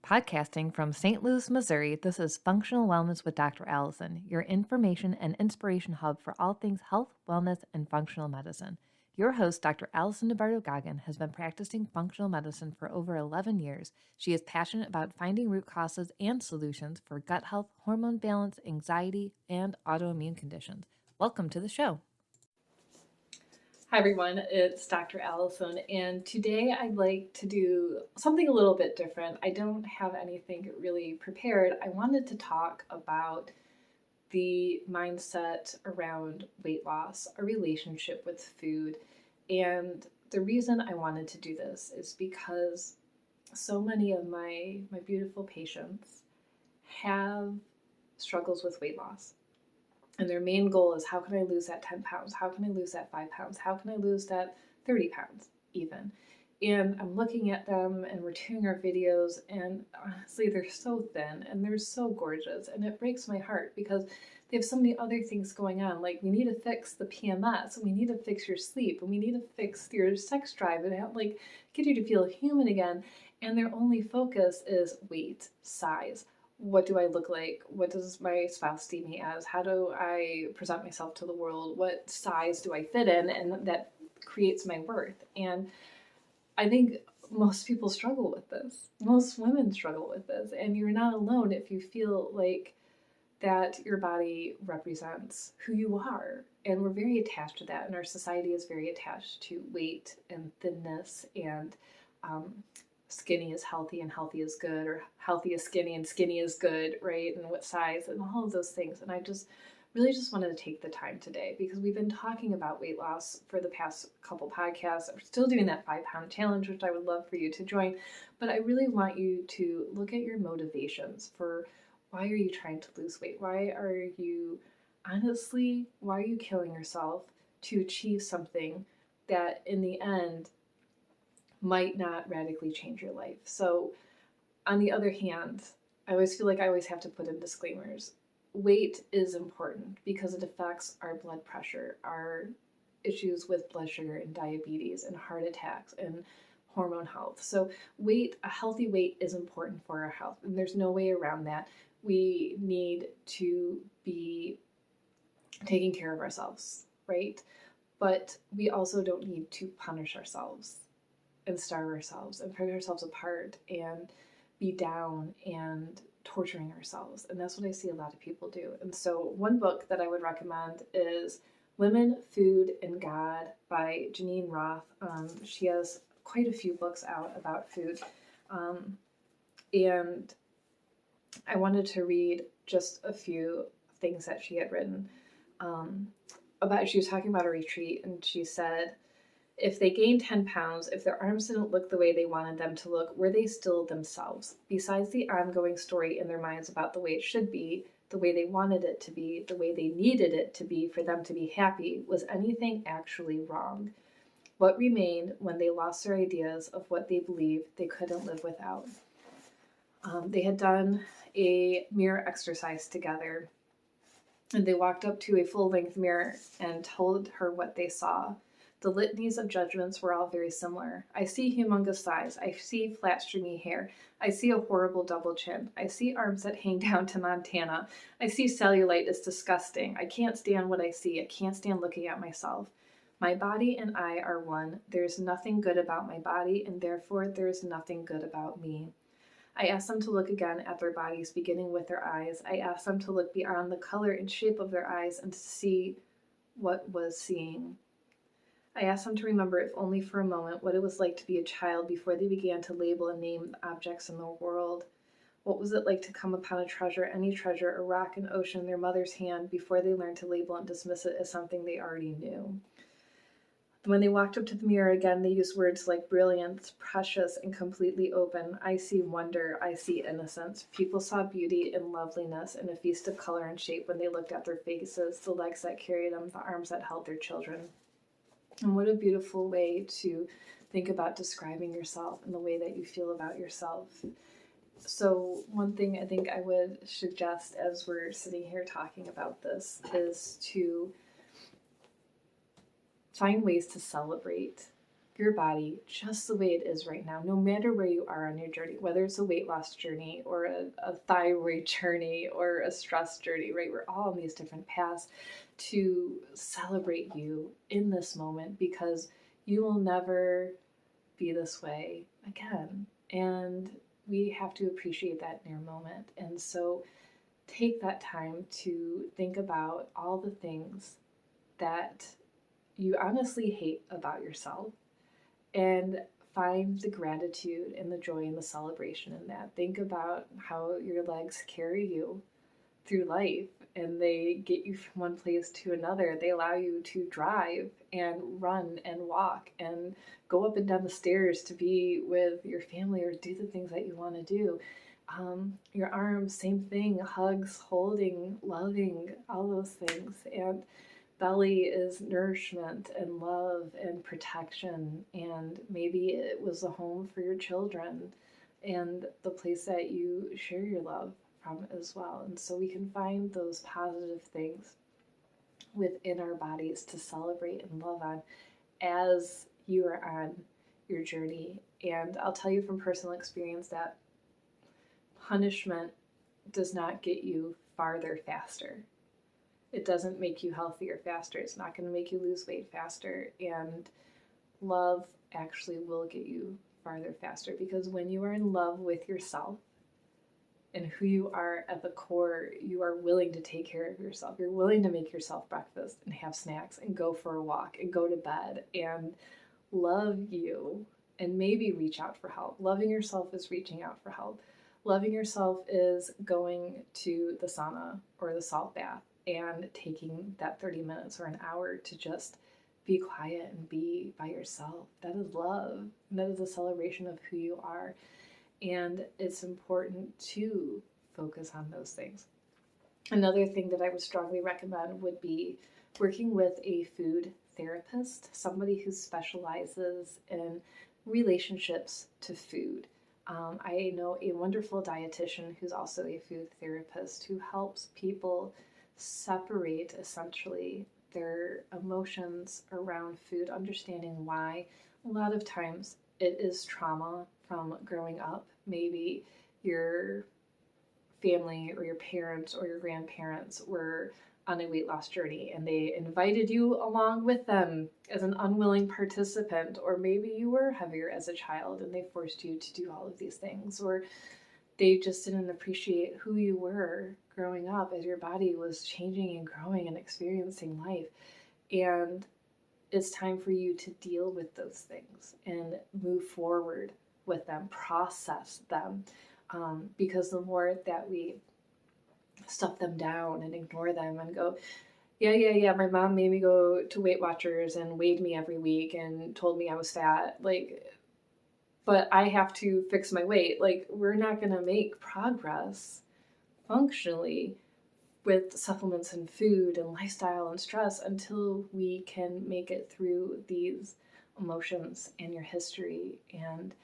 Podcasting from St. Louis, Missouri, this is Functional Wellness with Dr. Allison, your information and inspiration hub for all things health, wellness, and functional medicine. Your host, Dr. Alison DiBarto Goggin, has been practicing functional medicine for over 11 years. She is passionate about finding root causes and solutions for gut health, hormone balance, anxiety, and autoimmune conditions. Welcome to the show. Hi everyone, it's Dr. Allison, and today I'd like to do something a little bit different. I don't have anything really prepared. I wanted to talk about the mindset around weight loss, our relationship with food, and the reason I wanted to do this is because so many of my beautiful patients have struggles with weight loss. And their main goal is, how can I lose that 10 pounds? How can I lose that 5 pounds? How can I lose that 30 pounds even? And I'm looking at them and we're doing our videos, and honestly, they're so thin and they're so gorgeous. And it breaks my heart because they have so many other things going on. Like, we need to fix the PMS, and we need to fix your sleep, and we need to fix your sex drive and get you to feel human again. And their only focus is weight, size. What do I look like? What does my spouse see me as? How do I present myself to the world? What size do I fit in? And that creates my worth. And I think most people struggle with this. Most women struggle with this. And you're not alone if you feel like that your body represents who you are. And we're very attached to that. And our society is very attached to weight and thinness and skinny is healthy and healthy is good, or healthy is skinny and skinny is good, right? And what size and all of those things. And I really wanted to take the time today because we've been talking about weight loss for the past couple podcasts. We're still doing that 5-pound challenge, which I would love for you to join. But I really want you to look at your motivations for why are you trying to lose weight? Why are you killing yourself to achieve something that in the end might not radically change your life? So on the other hand, I always feel like I always have to put in disclaimers. Weight is important because it affects our blood pressure, our issues with blood sugar and diabetes and heart attacks and hormone health. So a healthy weight is important for our health, and there's no way around that. We need to be taking care of ourselves, right? But we also don't need to punish ourselves and starve ourselves and break ourselves apart and be down and torturing ourselves. And that's what I see a lot of people do. And so one book that I would recommend is Women, Food, and God by Janine Roth. She has quite a few books out about food. And I wanted to read just a few things that she had written she was talking about a retreat, and she said, if they gained 10 pounds, if their arms didn't look the way they wanted them to look, were they still themselves? Besides the ongoing story in their minds about the way it should be, the way they wanted it to be, the way they needed it to be for them to be happy, was anything actually wrong? What remained when they lost their ideas of what they believed they couldn't live without? They had done a mirror exercise together, and they walked up to a full-length mirror and told her what they saw. The litanies of judgments were all very similar. I see humongous thighs. I see flat, stringy hair. I see a horrible double chin. I see arms that hang down to Montana. I see cellulite is disgusting. I can't stand what I see. I can't stand looking at myself. My body and I are one. There's nothing good about my body, and therefore there is nothing good about me. I asked them to look again at their bodies, beginning with their eyes. I asked them to look beyond the color and shape of their eyes and to see what was seeing. I asked them to remember, if only for a moment, what it was like to be a child before they began to label and name objects in the world. What was it like to come upon a treasure, any treasure, a rock, an ocean, in their mother's hand before they learned to label and dismiss it as something they already knew? When they walked up to the mirror again, they used words like brilliant, precious, and completely open. I see wonder. I see innocence. People saw beauty and loveliness and a feast of color and shape when they looked at their faces, the legs that carried them, the arms that held their children. And what a beautiful way to think about describing yourself and the way that you feel about yourself. So one thing I think I would suggest as we're sitting here talking about this is to find ways to celebrate your body just the way it is right now, no matter where you are on your journey, whether it's a weight loss journey or a thyroid journey or a stress journey, right? We're all on these different paths to celebrate you in this moment, because you will never be this way again. And we have to appreciate that in your moment. And so take that time to think about all the things that you honestly hate about yourself, and find the gratitude and the joy and the celebration in that. Think about how your legs carry you through life, and they get you from one place to another. They allow you to drive and run and walk and go up and down the stairs to be with your family or do the things that you want to do. Your arms, same thing, hugs, holding, loving, all those things. And belly is nourishment and love and protection, and maybe it was a home for your children and the place that you share your love from as well. And so we can find those positive things within our bodies to celebrate and love on as you are on your journey. And I'll tell you from personal experience that punishment does not get you farther faster. It doesn't make you healthier faster. It's not going to make you lose weight faster. And love actually will get you farther faster, because when you are in love with yourself and who you are at the core, you are willing to take care of yourself. You're willing to make yourself breakfast and have snacks and go for a walk and go to bed and love you, and maybe reach out for help. Loving yourself is reaching out for help. Loving yourself is going to the sauna or the salt bath and taking that 30 minutes or an hour to just be quiet and be by yourself. That is love. That is a celebration of who you are. And it's important to focus on those things. Another thing that I would strongly recommend would be working with a food therapist, somebody who specializes in relationships to food. I know a wonderful dietitian who's also a food therapist who helps people separate essentially their emotions around food, understanding why. A lot of times it is trauma from growing up. Maybe your family or your parents or your grandparents were on a weight loss journey and they invited you along with them as an unwilling participant, or maybe you were heavier as a child and they forced you to do all of these things, or they just didn't appreciate who you were growing up as your body was changing and growing and experiencing life. And it's time for you to deal with those things and move forward with them, process them, because the more that we stuff them down and ignore them and go, yeah, my mom made me go to Weight Watchers and weighed me every week and told me I was fat, but I have to fix my weight. We're not going to make progress functionally with supplements and food and lifestyle and stress until we can make it through these emotions and your history. And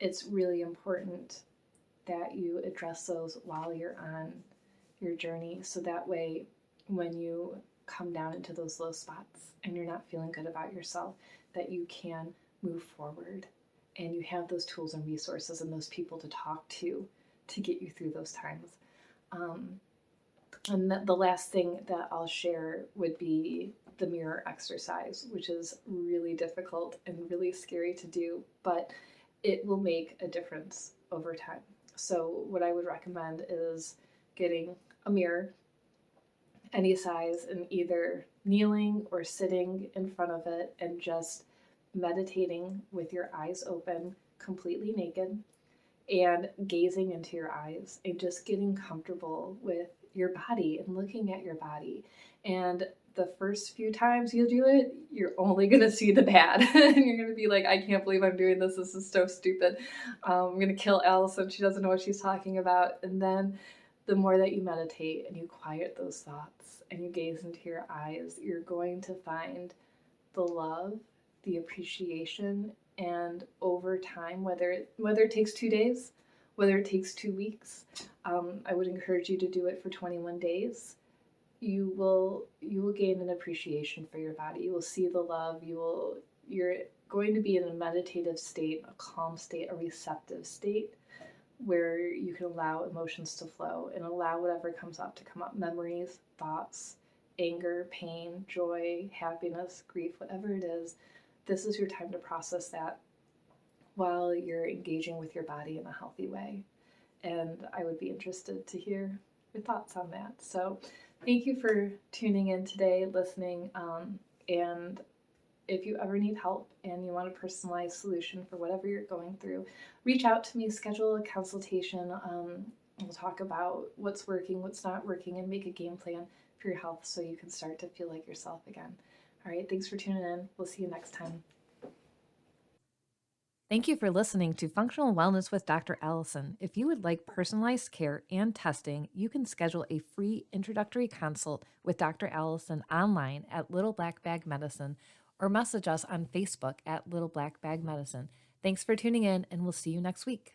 it's really important that you address those while you're on your journey, so that way when you come down into those low spots and you're not feeling good about yourself, that you can move forward and you have those tools and resources and those people to talk to get you through those times. And the last thing that I'll share would be the mirror exercise, which is really difficult and really scary to do, but it will make a difference over time. So what I would recommend is getting a mirror, any size, and either kneeling or sitting in front of it and just meditating with your eyes open, completely naked, and gazing into your eyes and just getting comfortable with your body and looking at your body. And the first few times you do it, you're only going to see the bad. And you're going to be like, I can't believe I'm doing this. This is so stupid. I'm going to kill Alison. She doesn't know what she's talking about. And then the more that you meditate and you quiet those thoughts and you gaze into your eyes, you're going to find the love, the appreciation, and over time, whether it takes 2 days, whether it takes 2 weeks, I would encourage you to do it for 21 days. You will gain an appreciation for your body. You will see the love. Your going to be in a meditative state, a calm state, a receptive state where you can allow emotions to flow and allow whatever comes up to come up, memories, thoughts, anger, pain, joy, happiness, grief, whatever it is. This is your time to process that while you're engaging with your body in a healthy way. And I would be interested to hear your thoughts on that. So thank you for tuning in today, listening. And if you ever need help and you want a personalized solution for whatever you're going through, reach out to me, schedule a consultation. We'll talk about what's working, what's not working, and make a game plan for your health so you can start to feel like yourself again. All right, thanks for tuning in. We'll see you next time. Thank you for listening to Functional Wellness with Dr. Allison. If you would like personalized care and testing, you can schedule a free introductory consult with Dr. Allison online at Little Black Bag Medicine or message us on Facebook at Little Black Bag Medicine. Thanks for tuning in, and we'll see you next week.